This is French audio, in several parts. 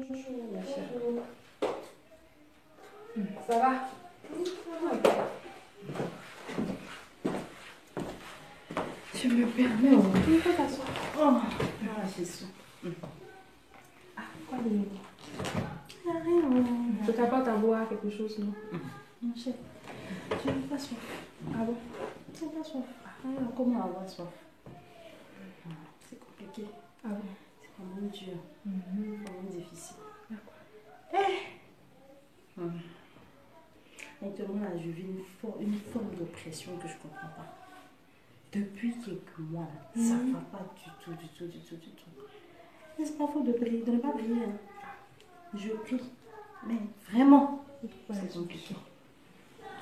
ma chérie. Ça va? Je me permets. Tu peux t'asseoir. Oh, ah, Jésus. Ah, quoi de nouveau? Rien. Je t'apporte à boire quelque chose, non? Mon chef, je n'ai pas soif. Ah bon? Je n'ai pas soif. Alors, comment avoir soif? C'est compliqué. Ah bon? C'est vraiment dur. Vraiment difficile. D'accord. Actuellement, là, je vis une forme de pression que je ne comprends pas. Depuis quelques mois, là, ça ne va pas du tout. N'est-ce pas faute de prier, de ne pas prier? Hein? Je prie. Mais vraiment, c'est compliqué.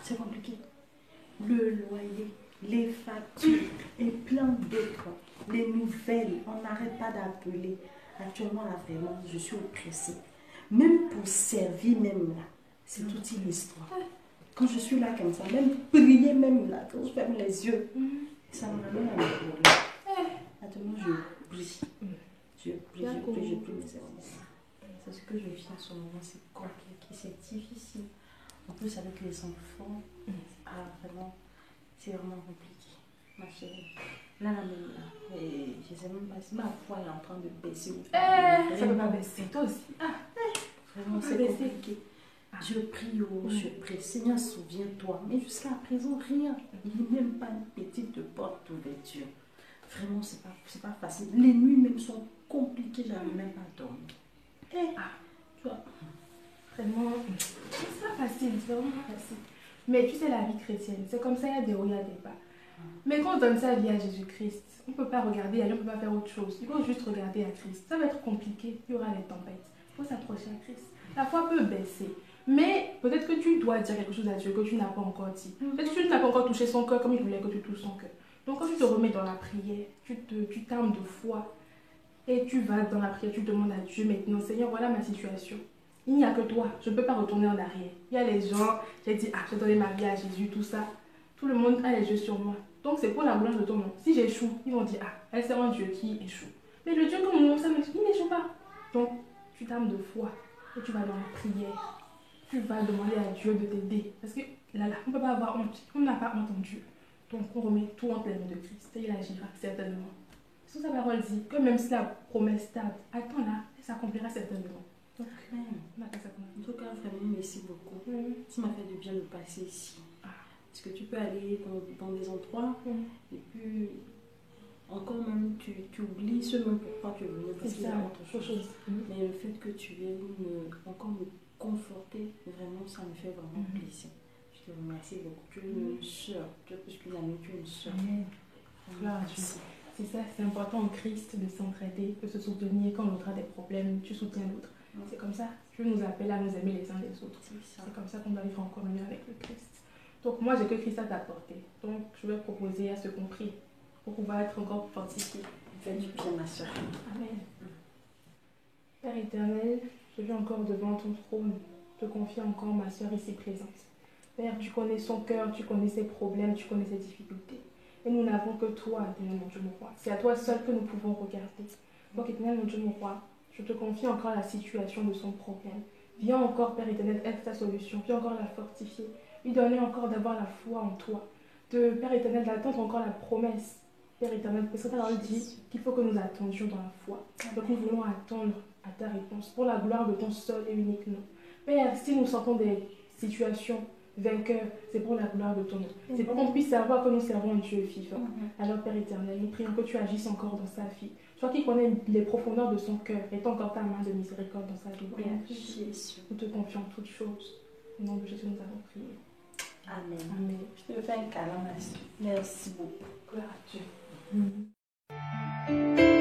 C'est compliqué. Le loyer, les factures et plein d'autres. Les nouvelles, on n'arrête pas d'appeler. Actuellement, là, vraiment, je suis oppressée. Même pour servir, même là, c'est toute une histoire. Quand je suis là comme ça, même prier, même là, quand je ferme les yeux, ça me ramène à mes problèmes. Maintenant, je prie. Je prie mes services. C'est ce que je vis en ce moment, c'est compliqué, c'est difficile. En plus, avec les enfants, vraiment, c'est vraiment compliqué. Ma chérie, là, et je ne sais même pas si ma foi est en train de baisser ou pas. Ça ne peut pas baisser, toi aussi. Vraiment, c'est compliqué. Je prie, je prie. Seigneur, souviens-toi. Mais jusqu'à présent, rien. Il n'y a même pas une petite porte d'ouverture. Vraiment, c'est pas facile. Les nuits même sont compliquées, j'arrive même pas à dormir. Tu vois, vraiment, c'est pas facile, c'est vraiment pas facile. Mais tu sais, la vie chrétienne, c'est comme ça, il y a des hauts, il y a des bas. Mais quand on donne sa vie à Jésus-Christ, on ne peut pas regarder ailleurs, on ne peut pas faire autre chose. Il faut juste regarder à Christ. Ça va être compliqué, il y aura des tempêtes. Il faut s'approcher à Christ. La foi peut baisser. Mais peut-être que tu dois dire quelque chose à Dieu que tu n'as pas encore dit. Peut-être que tu n'as pas encore touché son cœur comme il voulait que tu touches son cœur. Donc quand tu te remets dans la prière, tu t'armes de foi et tu vas dans la prière, tu demandes à Dieu maintenant, Seigneur, voilà ma situation. Il n'y a que toi, je ne peux pas retourner en arrière. Il y a les gens, j'ai dit, j'ai donné ma vie à Jésus, tout ça. Tout le monde a les yeux sur moi. Donc c'est pour la gloire de ton nom. Si j'échoue, ils vont dire, elle c'est un Dieu qui échoue. Mais le Dieu que mon nom, ça il n'échoue pas. Donc tu t'armes de foi et tu vas dans la prière. Tu vas demander à Dieu de t'aider. Parce que là, on ne peut pas avoir honte. On n'a pas honte en Dieu. Donc on remet tout entre les mains de Christ. Et il agira certainement. Sous sa parole dit que même si la promesse tarde, attends-la, et s'accomplira certainement. Donc, on a pas ça comme ça. En tout cas, vraiment, merci beaucoup. Ça m'a fait du bien de passer ici. Parce que tu peux aller dans des endroits et puis encore même tu oublies ce même pourquoi tu es venu parce qu'il y a autre chose. Mais le fait que tu viennes encore me conforter, vraiment ça me fait vraiment plaisir. Je te remercie beaucoup. Tu es une soeur, tu es plus qu'une amie, tu es une soeur. C'est ça, c'est important en Christ de s'entraider, de se soutenir quand on aura des problèmes, tu soutiens l'autre. C'est comme ça. Dieu nous appelle à nous aimer les uns les autres. C'est comme ça qu'on doit vivre en communion avec le Christ. Donc moi j'ai que Christ à t'apporter. Donc je vais proposer à ce qu'on prie pour pouvoir être encore fortifié. Fais du bien ma soeur. Amen. Père éternel, je viens encore devant ton trône, te confier encore ma soeur ici présente. Père, tu connais son cœur, tu connais ses problèmes, tu connais ses difficultés. Et nous n'avons que toi, éternel mon Dieu mon roi. C'est à toi seul que nous pouvons regarder. Donc éternel mon Dieu mon roi, je te confie encore la situation de son problème. Viens encore, Père éternel, être sa solution. Viens encore la fortifier. Lui donner encore d'avoir la foi en toi. De, Père éternel, d'attendre encore la promesse. Père éternel, parce que ta parole dit qu'il faut que nous attendions dans la foi. Donc nous voulons attendre à ta réponse pour la gloire de ton seul et unique nom. Père, si nous sentons des situations vainqueurs, c'est pour la gloire de ton nom. C'est pour qu'on puisse savoir que nous servons un Dieu vivant. Alors Père éternel, nous prions que tu agisses encore dans sa vie. Toi qui connais les profondeurs de son cœur, et encore ta main de miséricorde dans sa vie. Nous te confions toutes choses. Au nom de Jésus, nous avons prié. Amen. Amen. Je te fais un câlin, merci. Merci beaucoup. Gloire à Dieu.